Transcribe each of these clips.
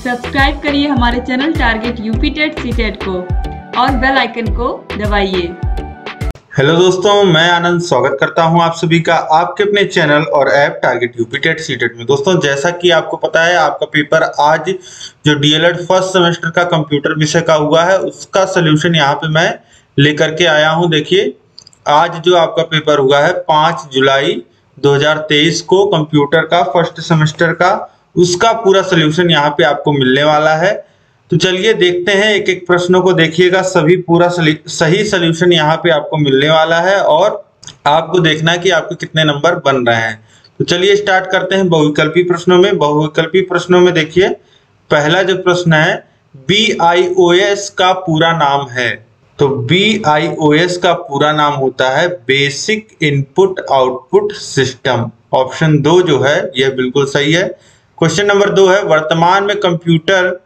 Subscribe करिए हमारे channel target UP TET CTET को और बेल आइकन को दबाइए। हेलो दोस्तों, मैं आनंद स्वागत करता हूं आप सभी का आपके अपने चैनल और app target UP TET CTET में। दोस्तों, जैसा कि आपको पता है, आपका पेपर आज जो डीएलएड फर्स्ट सेमेस्टर का कंप्यूटर विषय का हुआ है, उसका सोल्यूशन यहाँ पे मैं लेकर के आया हूँ। देखिए, आज जो आपका पेपर हुआ है 5 जुलाई 2023 को कंप्यूटर का फर्स्ट सेमेस्टर का, उसका पूरा सोल्यूशन यहाँ पे आपको मिलने वाला है। तो चलिए देखते हैं, एक एक प्रश्नों को देखिएगा, सभी पूरा सही सोल्यूशन यहाँ पे आपको मिलने वाला है और आपको देखना है कि आपके कितने नंबर बन रहे हैं। तो चलिए स्टार्ट करते हैं बहुविकल्पी प्रश्नों में। बहुविकल्पी प्रश्नों में देखिए, पहला जो प्रश्न है, BIOS का पूरा नाम है। तो BIOS का पूरा नाम होता है basic input output system. Option 2 जो है यह बिल्कुल सही है। क्वेश्चन नंबर 2 है, वर्तमान में कंप्यूटर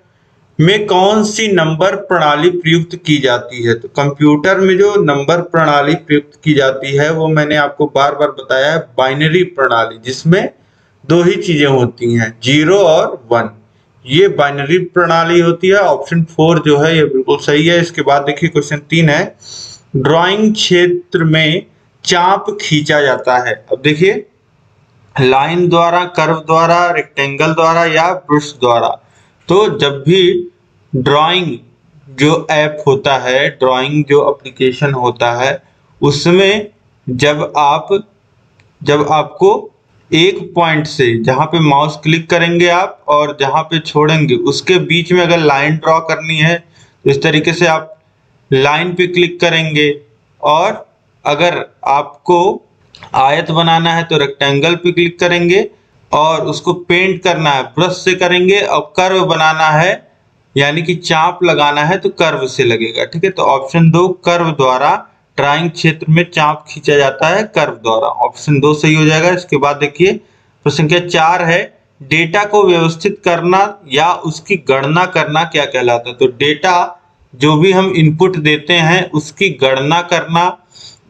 में कौन सी नंबर प्रणाली प्रयुक्त की जाती है। तो कंप्यूटर में जो नंबर प्रणाली प्रयुक्त की जाती है वो मैंने आपको बार बार बताया है, बाइनरी प्रणाली, जिसमें दो ही चीजें होती हैं, 0 और 1। ये बाइनरी प्रणाली होती है। ऑप्शन 4 जो है ये बिल्कुल सही है। इसके बाद देखिए क्वेश्चन 3 है, ड्राइंग क्षेत्र में चाप खींचा जाता है। अब देखिए, लाइन द्वारा, कर्व द्वारा, रेक्टेंगल द्वारा या ब्रश द्वारा। तो जब भी ड्राइंग जो ऐप होता है, ड्राइंग जो एप्लीकेशन होता है, उसमें जब आपको एक पॉइंट से, जहां पे माउस क्लिक करेंगे आप और जहां पे छोड़ेंगे, उसके बीच में अगर लाइन ड्रॉ करनी है तो इस तरीके से आप लाइन पे क्लिक करेंगे, और अगर आपको आयत बनाना है तो रेक्टेंगल पे क्लिक करेंगे, और उसको पेंट करना है ब्रश से करेंगे, और कर्व बनाना है यानी कि चाप लगाना है तो कर्व से लगेगा। ठीक है, तो ऑप्शन 2 कर्व द्वारा ड्राइंग क्षेत्र में चाप खींचा जाता है, कर्व द्वारा। ऑप्शन 2 सही हो जाएगा। इसके बाद देखिए प्रश्न संख्या 4 है, डेटा को व्यवस्थित करना या उसकी गणना करना क्या कहलाता है। तो डेटा जो भी हम इनपुट देते हैं उसकी गणना करना,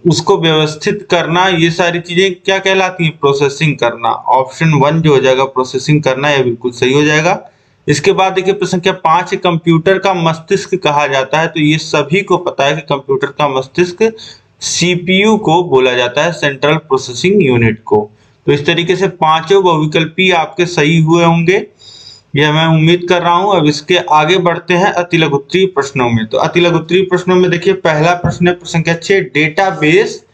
उसको व्यवस्थित करना, ये सारी चीजें क्या कहलाती हैं, प्रोसेसिंग करना। ऑप्शन 1 जो हो जाएगा प्रोसेसिंग करना, ये बिल्कुल सही हो जाएगा। इसके बाद देखिए प्रश्न संख्या 5, कंप्यूटर का मस्तिष्क कहा जाता है। तो ये सभी को पता है कि कंप्यूटर का मस्तिष्क CPU को बोला जाता है, सेंट्रल प्रोसेसिंग यूनिट को। तो इस तरीके से पांचों बहुविकल्पी आपके सही हुए होंगे, यह मैं उम्मीद कर रहा हूं। अब इसके आगे बढ़ते हैं अतिलघुत्तरीय प्रश्नों में। तो अतिलघुत्तरीय प्रश्नों में देखिए, पहला प्रश्न है प्रश्न संख्या 6, डेटाबेस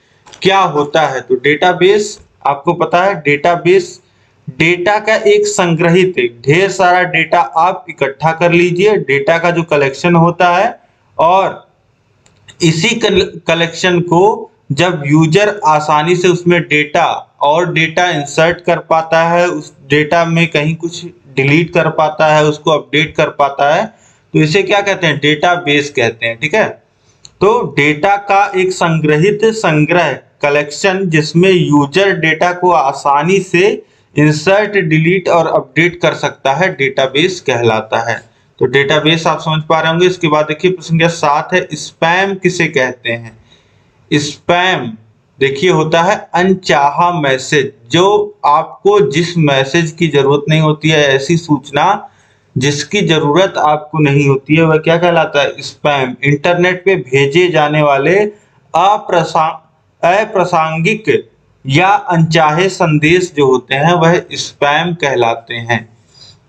क्या होता है। तो डेटाबेस आपको पता है, डेटाबेस डेटा का एक संग्रहित, ढेर सारा डेटा आप इकट्ठा कर लीजिए, डेटा का जो कलेक्शन होता है, और इसी कलेक्शन को जब यूजर आसानी से उसमें डेटा और डेटा इंसर्ट कर पाता है, उस डेटा में कहीं कुछ डिलीट कर पाता है, उसको अपडेट कर पाता है, तो इसे क्या कहते हैं, डेटाबेस कहते हैं। ठीक है, तो डेटा का एक संग्रहित संग्रह, कलेक्शन, जिसमें यूजर डेटा को आसानी से इंसर्ट, डिलीट और अपडेट कर सकता है, डेटाबेस कहलाता है। तो डेटाबेस आप समझ पा रहे होंगे। इसके बाद देखिए प्रश्न संख्या 7 है, स्पैम किसे कहते हैं। स्पैम देखिए होता है अनचाहा मैसेज, जो आपको जिस मैसेज की जरूरत नहीं होती है, ऐसी सूचना जिसकी जरूरत आपको नहीं होती है, वह क्या कहलाता है, स्पैम। इंटरनेट पे भेजे जाने वाले अप्रासंगिक या अनचाहे संदेश जो होते हैं वह स्पैम कहलाते हैं।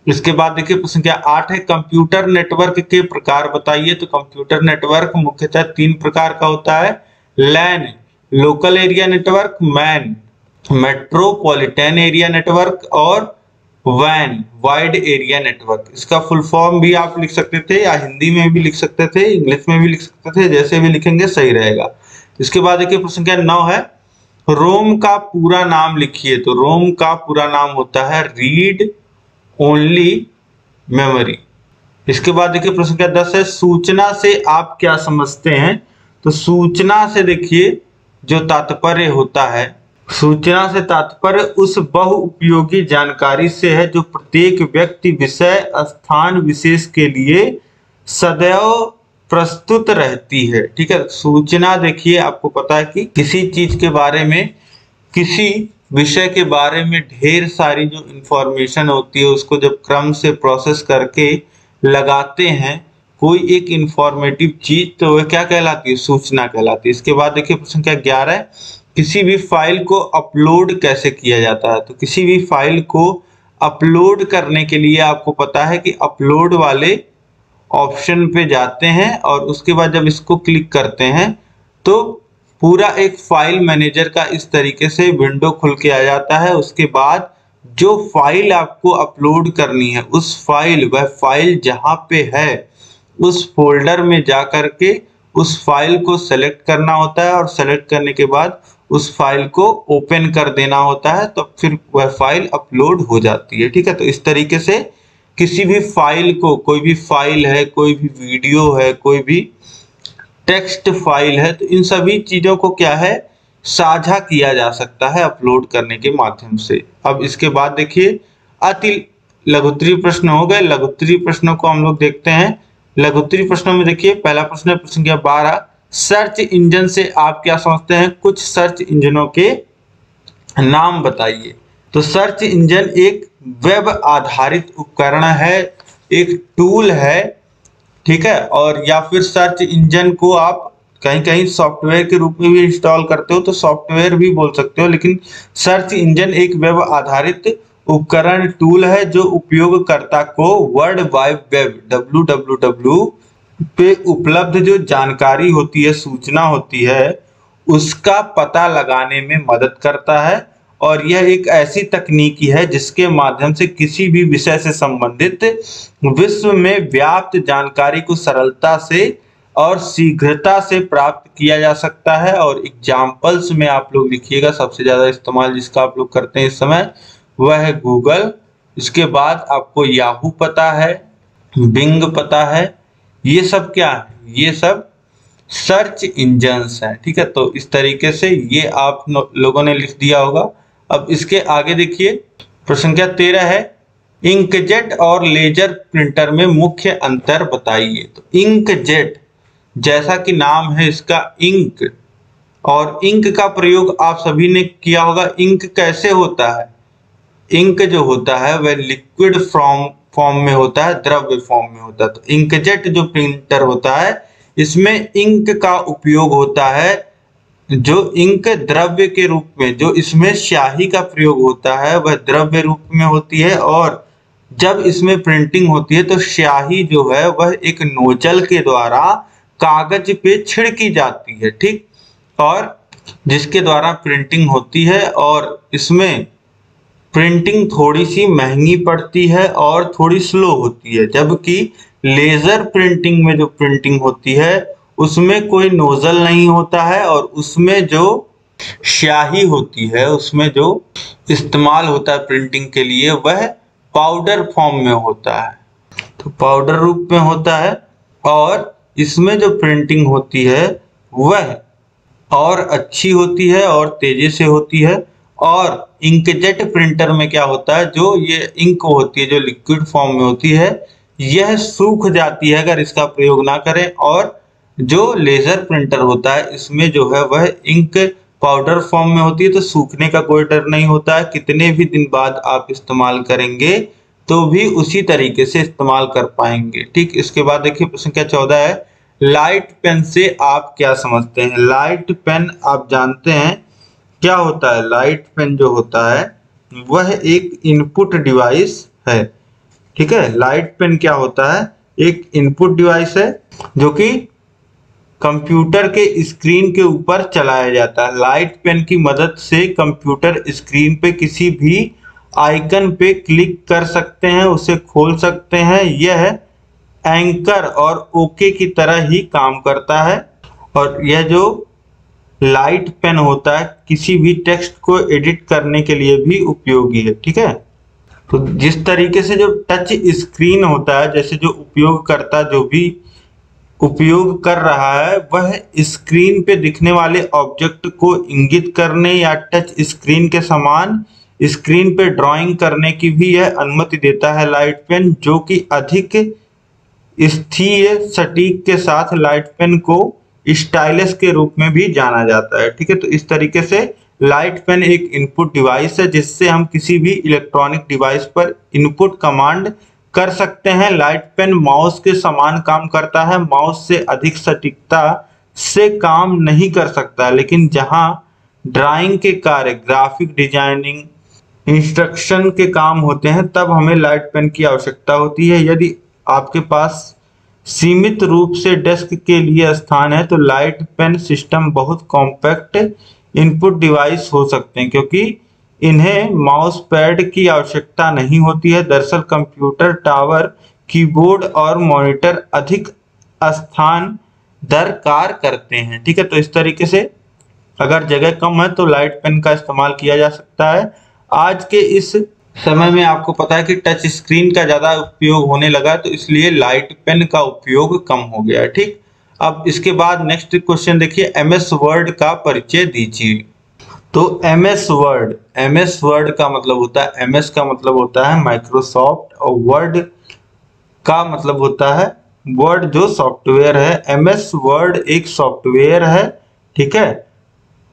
इसके बाद देखिए प्रश्न संख्या 8 है, कंप्यूटर नेटवर्क के प्रकार बताइए। तो कंप्यूटर नेटवर्क मुख्यतः 3 प्रकार का होता है, LAN local area network, MAN metropolitan area network, और वैन वाइड एरिया नेटवर्क। इसका फुल फॉर्म भी आप लिख सकते थे, या हिंदी में भी लिख सकते थे, इंग्लिश में भी लिख सकते थे, जैसे भी लिखेंगे सही रहेगा। इसके बाद देखिए प्रश्न संख्या 9 है, रोम का पूरा नाम लिखिए। तो रोम का पूरा नाम होता है रीड ओनली मेमोरी। इसके बाद देखिए प्रश्न संख्या 10 है, सूचना से आप क्या समझते हैं। तो सूचना से देखिए जो तात्पर्य होता है, सूचना से तात्पर्य उस बहुउपयोगी जानकारी से है जो प्रत्येक व्यक्ति, विषय, स्थान विशेष के लिए सदैव प्रस्तुत रहती है। ठीक है, सूचना देखिए आपको पता है कि किसी चीज के बारे में, किसी विषय के बारे में ढेर सारी जो इंफॉर्मेशन होती है उसको जब क्रम से प्रोसेस करके लगाते हैं कोई एक इंफॉर्मेटिव चीज, तो वह क्या कहलाती है? सूचना कहलाती है। इसके बाद देखिए प्रश्न क्या 11 है, किसी भी फाइल को अपलोड कैसे किया जाता है? तो किसी भी फाइल को अपलोड करने के लिए आपको पता है कि अपलोड वाले ऑप्शन पे जाते हैं और उसके बाद जब इसको क्लिक करते हैं तो पूरा एक फाइल मैनेजर का इस तरीके से विंडो खुल के आ जाता है। उसके बाद जो फाइल आपको अपलोड करनी है उस फाइल, वह फाइल जहां पे है उस फोल्डर में जा करके उस फाइल को सेलेक्ट करना होता है और सेलेक्ट करने के बाद उस फाइल को ओपन कर देना होता है, तो फिर वह फाइल अपलोड हो जाती है। ठीक है, तो इस तरीके से किसी भी फाइल को, कोई भी फाइल है, कोई भी वीडियो है, कोई भी टेक्स्ट फाइल है, तो इन सभी चीजों को क्या है, साझा किया जा सकता है अपलोड करने के माध्यम से। अब इसके बाद देखिए अति लघुत्तरीय प्रश्न हो गए। लघुत्तरीय प्रश्नों को हम लोग देखते हैं। लघुत्तरीय प्रश्नों में देखिए पहला प्रश्न है, प्रश्न क्या 12, सर्च इंजन से आप क्या समझते हैं? कुछ सर्च इंजनों के नाम बताइए। तो सर्च इंजन एक वेब आधारित उपकरण है, एक टूल है, ठीक है, और या फिर सर्च इंजन को आप कहीं कहीं सॉफ्टवेयर के रूप में भी इंस्टॉल करते हो तो सॉफ्टवेयर भी बोल सकते हो, लेकिन सर्च इंजन एक वेब आधारित उपकरण टूल है जो उपयोगकर्ता को वर्ल्ड वाइड वेब www पे उपलब्ध जो जानकारी होती है, सूचना होती है, उसका पता लगाने में मदद करता है। और यह एक ऐसी तकनीकी है जिसके माध्यम से किसी भी विषय से संबंधित विश्व में व्याप्त जानकारी को सरलता से और शीघ्रता से प्राप्त किया जा सकता है। और एग्जाम्पल्स में आप लोग लिखिएगा, सबसे ज्यादा इस्तेमाल जिसका आप लोग करते हैं इस समय वह है गूगल। इसके बाद आपको याहू पता है, बिंग पता है, ये सब क्या है? ये सब सर्च इंजन्स हैं। ठीक है, तो इस तरीके से ये आप लोगों ने लिख दिया होगा। अब इसके आगे देखिए प्रश्न क्या 13 है, इंकजेट और लेजर प्रिंटर में मुख्य अंतर बताइए। तो इंकजेट, जैसा कि नाम है इसका इंक, और इंक का प्रयोग आप सभी ने किया होगा। इंक कैसे होता है? इंक जो होता है वह लिक्विड फॉर्म में होता है, द्रव्य फॉर्म में होता है। तो इंकजेट जो प्रिंटर होता है इसमें इंक का उपयोग होता है, जो इंक द्रव्य के रूप में, जो इसमें स्याही का प्रयोग होता है वह द्रव्य रूप में होती है, और जब इसमें प्रिंटिंग होती है तो स्याही जो है वह एक नोजल के द्वारा कागज पे छिड़की जाती है। ठीक, और जिसके द्वारा प्रिंटिंग होती है, और इसमें प्रिंटिंग थोड़ी सी महंगी पड़ती है और थोड़ी स्लो होती है। जबकि लेजर प्रिंटिंग में जो प्रिंटिंग होती है उसमें कोई नोजल नहीं होता है, और उसमें जो स्याही होती है, उसमें जो इस्तेमाल होता है प्रिंटिंग के लिए वह पाउडर फॉर्म में होता है, तो पाउडर रूप में होता है। और इसमें जो प्रिंटिंग होती है वह और अच्छी होती है और तेजी से होती है। और इंकजेट प्रिंटर में क्या होता है, जो ये इंक होती है जो लिक्विड फॉर्म में होती है यह सूख जाती है अगर इसका प्रयोग ना करें, और जो लेजर प्रिंटर होता है इसमें जो है वह इंक पाउडर फॉर्म में होती है, तो सूखने का कोई डर नहीं होता है। कितने भी दिन बाद आप इस्तेमाल करेंगे तो भी उसी तरीके से इस्तेमाल कर पाएंगे। ठीक, इसके बाद देखिए प्रश्न क्या 14 है, लाइट पेन से आप क्या समझते हैं? लाइट पेन आप जानते हैं क्या होता है? लाइट पेन जो होता है वह एक इनपुट डिवाइस है। ठीक है, लाइट पेन क्या होता है? एक इनपुट डिवाइस है जो कि कंप्यूटर के स्क्रीन के ऊपर चलाया जाता है। लाइट पेन की मदद से कंप्यूटर स्क्रीन पे किसी भी आइकन पे क्लिक कर सकते हैं, उसे खोल सकते हैं। यह एंकर और ओके की तरह ही काम करता है, और यह जो लाइट पेन होता है किसी भी टेक्स्ट को एडिट करने के लिए भी उपयोगी है। ठीक है, तो जिस तरीके से जो टच स्क्रीन होता है, जैसे जो उपयोगकर्ता जो भी उपयोग कर रहा है वह स्क्रीन पे दिखने वाले ऑब्जेक्ट को इंगित करने या टच स्क्रीन के समान स्क्रीन पे ड्राइंग करने की भी यह अनुमति देता है लाइट पेन, जो कि अधिक स्थिर सटीक के साथ लाइट पेन को स्टाइलस के रूप में भी जाना जाता है। ठीक है, तो इस तरीके से लाइट पेन एक इनपुट डिवाइस है जिससे हम किसी भी इलेक्ट्रॉनिक डिवाइस पर इनपुट कमांड कर सकते हैं। लाइट पेन माउस के समान काम करता है, माउस से अधिक सटीकता से काम नहीं कर सकता, लेकिन जहां ड्राइंग के कार्य, ग्राफिक डिजाइनिंग, इंस्ट्रक्शन के काम होते हैं तब हमें लाइट पेन की आवश्यकता होती है। यदि आपके पास सीमित रूप से डेस्क के लिए स्थान है तो लाइट पेन सिस्टम बहुत कॉम्पैक्ट इनपुट डिवाइस हो सकते हैं, क्योंकि इन्हें माउस पैड की आवश्यकता नहीं होती है। दरअसल कंप्यूटर टावर, कीबोर्ड और मॉनिटर अधिक स्थान दरकार करते हैं। ठीक है, तो इस तरीके से अगर जगह कम है तो लाइट पेन का इस्तेमाल किया जा सकता है। आज के इस समय में आपको पता है कि टच स्क्रीन का ज्यादा उपयोग होने लगा, तो इसलिए लाइट पेन का उपयोग कम हो गया है। ठीक, अब इसके बाद नेक्स्ट क्वेश्चन देखिए, एमएस वर्ड का परिचय दीजिए। तो एमएस वर्ड का मतलब होता है, एमएस का मतलब होता है माइक्रोसॉफ्ट, और वर्ड का मतलब होता है वर्ड जो सॉफ्टवेयर है। एमएस वर्ड एक सॉफ्टवेयर है। ठीक है,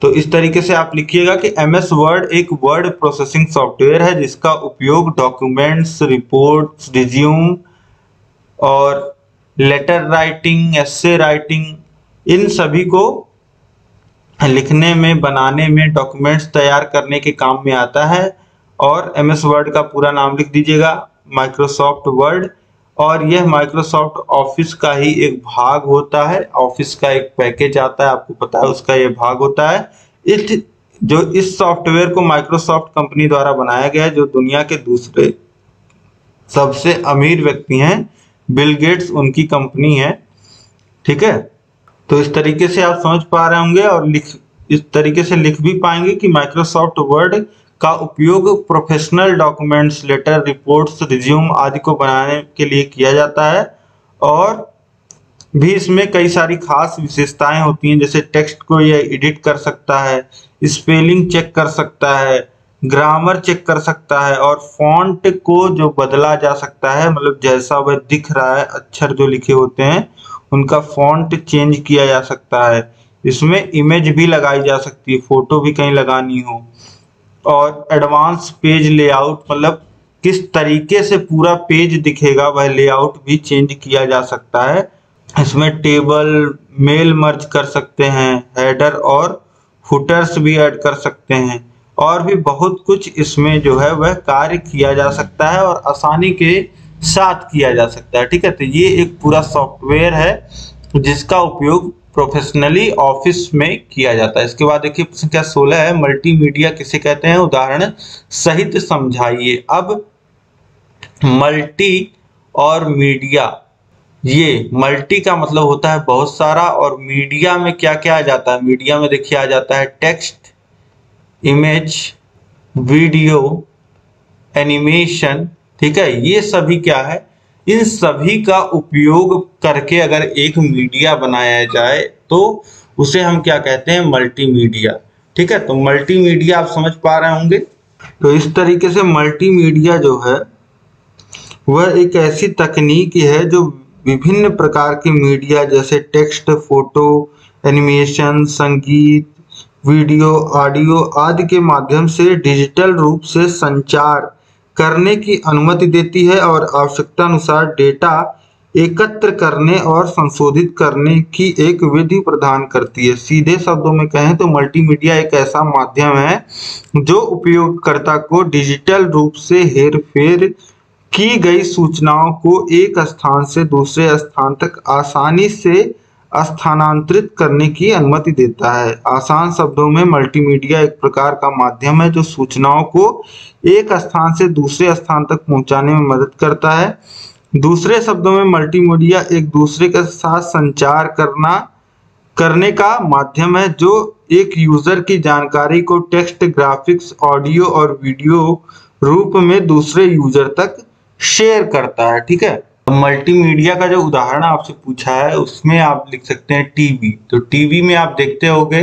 तो इस तरीके से आप लिखिएगा कि एमएस वर्ड एक वर्ड प्रोसेसिंग सॉफ्टवेयर है जिसका उपयोग डॉक्यूमेंट्स, रिपोर्ट्स, रिज्यूम और लेटर राइटिंग, एस्से राइटिंग, इन सभी को लिखने में, बनाने में, डॉक्यूमेंट्स तैयार करने के काम में आता है। और एमएस वर्ड का पूरा नाम लिख दीजिएगा, माइक्रोसॉफ्ट वर्ड। और यह माइक्रोसॉफ्ट ऑफिस का ही एक भाग होता है। ऑफिस का एक पैकेज आता है, आपको पता है, उसका यह भाग होता है। इस सॉफ्टवेयर को माइक्रोसॉफ्ट कंपनी द्वारा बनाया गया है, जो दुनिया के दूसरे सबसे अमीर व्यक्ति हैं, बिल गेट्स, उनकी कंपनी है। ठीक है, तो इस तरीके से आप समझ पा रहे होंगे और इस तरीके से लिख भी पाएंगे कि माइक्रोसॉफ्ट वर्ड का उपयोग professional documents, letter, reports, resume आदि को बनाने के लिए किया जाता है। और भी इसमें कई सारी खास विशेषताएं होती हैं, जैसे टेक्स्ट को यह एडिट कर सकता है, स्पेलिंग चेक कर सकता है, ग्रामर चेक कर सकता है, और फॉन्ट को जो बदला जा सकता है, मतलब जैसा वह दिख रहा है, अक्षर जो लिखे होते हैं उनका फॉन्ट चेंज किया जा सकता है। इसमें इमेज भी लगाई जा सकती है, फोटो भी कहीं लगानी हो। और एडवांस पेज लेआउट, मतलब किस तरीके से पूरा पेज दिखेगा वह लेआउट भी चेंज किया जा सकता है। इसमें टेबल, मेल मर्ज कर सकते हैं, हेडर और फुटर्स भी ऐड कर सकते हैं, और भी बहुत कुछ इसमें जो है वह कार्य किया जा सकता है और आसानी के साथ किया जा सकता है। ठीक है, तो ये एक पूरा सॉफ्टवेयर है जिसका उपयोग प्रोफेशनली ऑफिस में किया जाता है। इसके बाद देखिए संख्या 16 है, मल्टीमीडिया किसे कहते हैं, उदाहरण सहित समझाइए। अब मल्टी और मीडिया, ये मल्टी का मतलब होता है बहुत सारा, और मीडिया में क्या क्या आ जाता है, मीडिया में देखिए आ जाता है टेक्स्ट, इमेज, वीडियो, एनिमेशन। ठीक है, ये सभी क्या है, इन सभी का उपयोग करके अगर एक मीडिया बनाया जाए तो उसे हम क्या कहते हैं, मल्टीमीडिया। ठीक है, तो मल्टीमीडिया आप समझ पा रहे होंगे। तो इस तरीके से मल्टीमीडिया जो है वह एक ऐसी तकनीक है जो विभिन्न प्रकार के मीडिया जैसे टेक्स्ट, फोटो, एनिमेशन, संगीत, वीडियो, ऑडियो आदि के माध्यम से डिजिटल रूप से संचार करने की अनुमति देती है और आवश्यकता अनुसार डेटा एकत्र करने और संशोधित करने की एक विधि प्रदान करती है। सीधे शब्दों में कहें तो मल्टीमीडिया एक ऐसा माध्यम है जो उपयोगकर्ता को डिजिटल रूप से हेरफेर की गई सूचनाओं को एक स्थान से दूसरे स्थान तक आसानी से स्थानांतरित करने की अनुमति देता है। आसान शब्दों में मल्टीमीडिया एक प्रकार का माध्यम है जो सूचनाओं को एक स्थान से दूसरे स्थान तक पहुंचाने में मदद करता है। दूसरे शब्दों में मल्टीमीडिया एक दूसरे के साथ संचार करने का माध्यम है जो एक यूजर की जानकारी को टेक्स्ट, ग्राफिक्स, ऑडियो और वीडियो रूप में दूसरे यूजर तक शेयर करता है। ठीक है, मल्टीमीडिया का जो उदाहरण आपसे पूछा है उसमें आप लिख सकते हैं टीवी। तो टीवी में आप देखते होंगे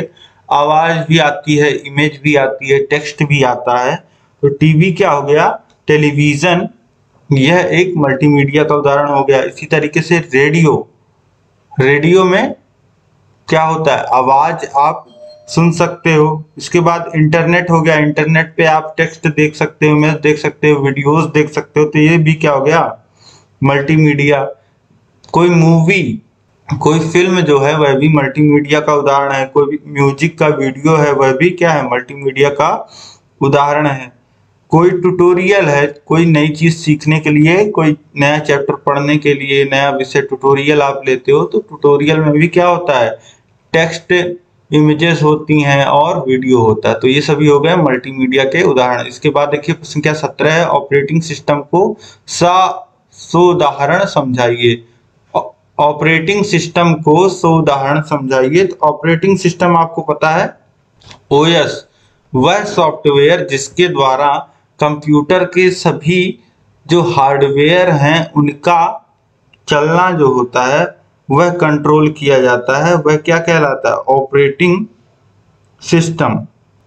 आवाज भी आती है, इमेज भी आती है, टेक्स्ट भी आता है। तो टीवी क्या हो गया, टेलीविजन, यह एक मल्टीमीडिया का उदाहरण हो गया। इसी तरीके से रेडियो में क्या होता है, आवाज आप सुन सकते हो। इसके बाद इंटरनेट हो गया, इंटरनेट पे आप टेक्स्ट देख सकते हो, इमेज देख सकते हो, वीडियोस देख सकते हो। तो ये भी क्या हो गया, मल्टीमीडिया। कोई मूवी, कोई फिल्म जो है वह भी मल्टीमीडिया का उदाहरण है। कोई भी म्यूजिक का वीडियो है वह भी क्या है, मल्टीमीडिया का उदाहरण है। कोई ट्यूटोरियल है, कोई नई चीज सीखने के लिए, कोई नया चैप्टर पढ़ने के लिए, नया विषय ट्यूटोरियल आप लेते हो तो ट्यूटोरियल में भी क्या होता है, टेक्स्ट, इमेजेस होती हैं और वीडियो होता है। तो ये सभी हो गए मल्टीमीडिया के उदाहरण। इसके बाद देखिए प्रश्न क्या 17 है, ऑपरेटिंग सिस्टम को सोदाहरण समझाइए। ऑपरेटिंग सिस्टम को सोदाहरण समझाइए। तो ऑपरेटिंग सिस्टम आपको पता है ओएस, वह सॉफ्टवेयर जिसके द्वारा कंप्यूटर के सभी जो हार्डवेयर हैं उनका चलना जो होता है वह कंट्रोल किया जाता है, वह क्या कहलाता है, ऑपरेटिंग सिस्टम।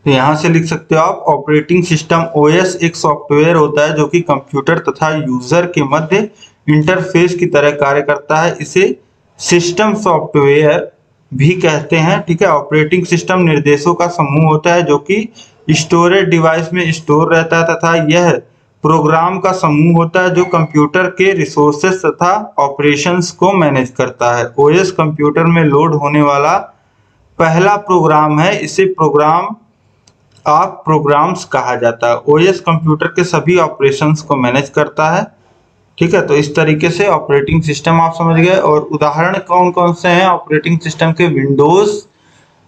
तो यहां से लिख सकते हो आप ऑपरेटिंग सिस्टम। ओएस एक सॉफ्टवेयर होता है जो कि कंप्यूटर तथा यूजर के मध्य इंटरफेस की तरह कार्य करता है। इसे सिस्टम सॉफ्टवेयर भी कहते हैं, ठीक है। ऑपरेटिंग सिस्टम निर्देशों का समूह होता है जो कि स्टोरेज डिवाइस में स्टोर रहता है तथा यह प्रोग्राम का समूह होता है जो कंप्यूटर के रिसोर्सेस तथा ऑपरेशंस को मैनेज करता है। ओएस कंप्यूटर में लोड होने वाला पहला प्रोग्राम है, इसे प्रोग्राम ऑफ प्रोग्राम्स कहा जाता है। ओएस कंप्यूटर के सभी ऑपरेशंस को मैनेज करता है, ठीक है। तो इस तरीके से ऑपरेटिंग सिस्टम आप समझ गए। और उदाहरण कौन कौन से हैं ऑपरेटिंग सिस्टम के, विंडोज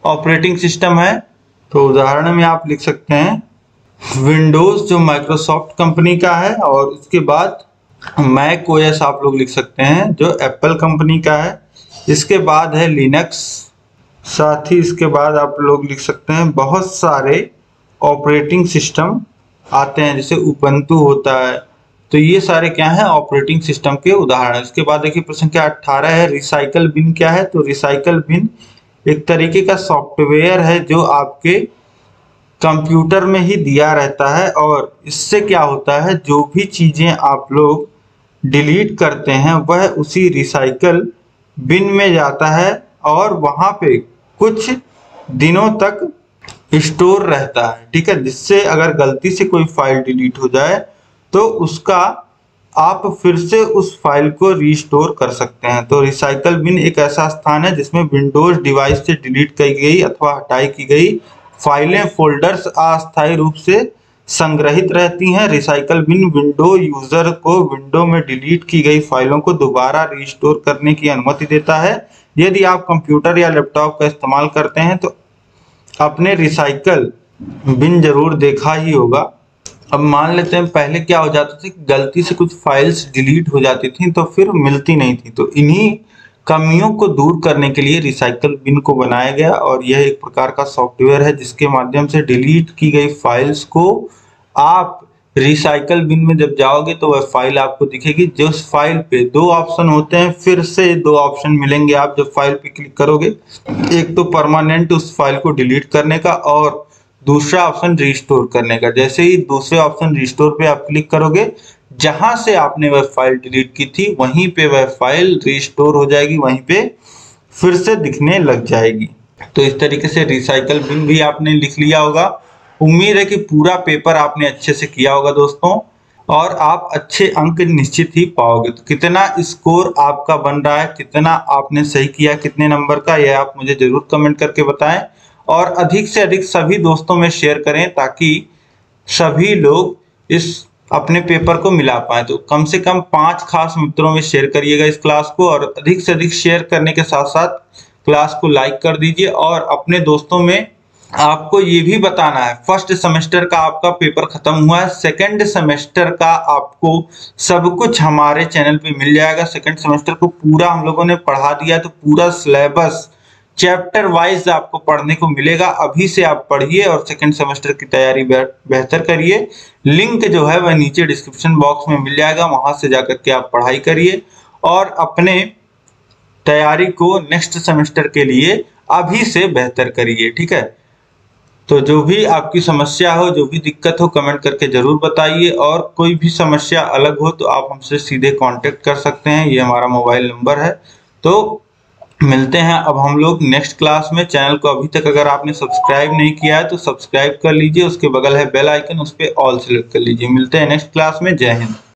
ऑपरेटिंग सिस्टम है। तो उदाहरण में आप लिख सकते हैं विंडोज जो माइक्रोसॉफ्ट कंपनी का है, और उसके बाद मैक ओएस आप लोग लिख सकते हैं जो एप्पल कंपनी का है। इसके बाद है लिनक्स, साथ ही इसके बाद आप लोग लिख सकते हैं बहुत सारे ऑपरेटिंग सिस्टम आते हैं जैसे उबंटू होता है। तो ये सारे क्या हैं, ऑपरेटिंग सिस्टम के उदाहरण। इसके बाद देखिए प्रश्न क्या 18 है, रिसाइकल बिन क्या है। तो रिसाइकल बिन एक तरीके का सॉफ्टवेयर है जो आपके कंप्यूटर में ही दिया रहता है, और इससे क्या होता है जो भी चीजें आप लोग डिलीट करते हैं वह उसी रिसाइकल बिन में जाता है और वहां पे कुछ दिनों तक स्टोर रहता है, ठीक है। जिससे अगर गलती से कोई फाइल डिलीट हो जाए तो उसका आप फिर से उस फाइल को रीस्टोर कर सकते हैं। तो रिसाइकल बिन एक ऐसा स्थान है जिसमें विंडोज डिवाइस से डिलीट की गई अथवा हटाई की गई फाइलें, फोल्डर्स अस्थायी रूप से संग्रहित रहती हैं। रिसाइकल बिन विंडो यूजर को विंडो में डिलीट की गई फाइलों को दोबारा रीस्टोर करने की अनुमति देता है। यदि आप कंप्यूटर या लैपटॉप का इस्तेमाल करते हैं तो आपने रिसाइकल बिन जरूर देखा ही होगा। अब मान लेते हैं पहले क्या हो जाता था, गलती से कुछ फाइल्स डिलीट हो जाती थी तो फिर मिलती नहीं थी। तो इन्हीं कमियों को दूर करने के लिए रिसाइकल बिन को बनाया गया, और यह एक प्रकार का सॉफ्टवेयर है जिसके माध्यम से डिलीट की गई फाइल्स को आप रिसाइकल बिन में जब जाओगे तो वह फाइल आपको दिखेगी। जो उस फाइल पे दो ऑप्शन होते हैं, फिर से दो ऑप्शन मिलेंगे आप जब फाइल पे क्लिक करोगे। एक तो परमानेंट उस फाइल को डिलीट करने का, और दूसरा ऑप्शन रिस्टोर करने का। जैसे ही दूसरे ऑप्शन रिस्टोर पे आप क्लिक करोगे, जहां से आपने वह फाइल डिलीट की थी वहीं पे वह फाइल रिस्टोर हो जाएगी, वहीं पे फिर से दिखने लग जाएगी। तो इस तरीके से रिसाइकल बिन भी आपने लिख लिया होगा। उम्मीद है कि पूरा पेपर आपने अच्छे से किया होगा दोस्तों, और आप अच्छे अंक निश्चित ही पाओगे। तो कितना स्कोर आपका बन रहा है, कितना आपने सही किया, कितने नंबर का, यह आप मुझे जरूर कमेंट करके बताएं, और अधिक से अधिक सभी दोस्तों में शेयर करें ताकि सभी लोग इस अपने पेपर को मिला पाए। तो कम से कम 5 खास मित्रों में शेयर करिएगा इस क्लास को, और अधिक से अधिक शेयर करने के साथ साथ क्लास को लाइक कर दीजिए। और अपने दोस्तों में आपको ये भी बताना है, फर्स्ट सेमेस्टर का आपका पेपर खत्म हुआ है, सेकंड सेमेस्टर का आपको सब कुछ हमारे चैनल पे मिल जाएगा। सेकंड सेमेस्टर को पूरा हम लोगों ने पढ़ा दिया, तो पूरा सिलेबस चैप्टर वाइज आपको पढ़ने को मिलेगा। अभी से आप पढ़िए और सेकंड सेमेस्टर की तैयारी बेहतर करिए। लिंक जो है वह नीचे डिस्क्रिप्शन बॉक्स में मिल जाएगा, वहां से जाकर के आप पढ़ाई करिए और अपने तैयारी को नेक्स्ट सेमेस्टर के लिए अभी से बेहतर करिए, ठीक है। तो जो भी आपकी समस्या हो, जो भी दिक्कत हो, कमेंट करके जरूर बताइए, और कोई भी समस्या अलग हो तो आप हमसे सीधे कांटेक्ट कर सकते हैं, ये हमारा मोबाइल नंबर है। तो मिलते हैं अब हम लोग नेक्स्ट क्लास में। चैनल को अभी तक अगर आपने सब्सक्राइब नहीं किया है तो सब्सक्राइब कर लीजिए, उसके बगल है बेल आइकन, उस पर ऑल सेलेक्ट कर लीजिए। मिलते हैं नेक्स्ट क्लास में। जय हिंद।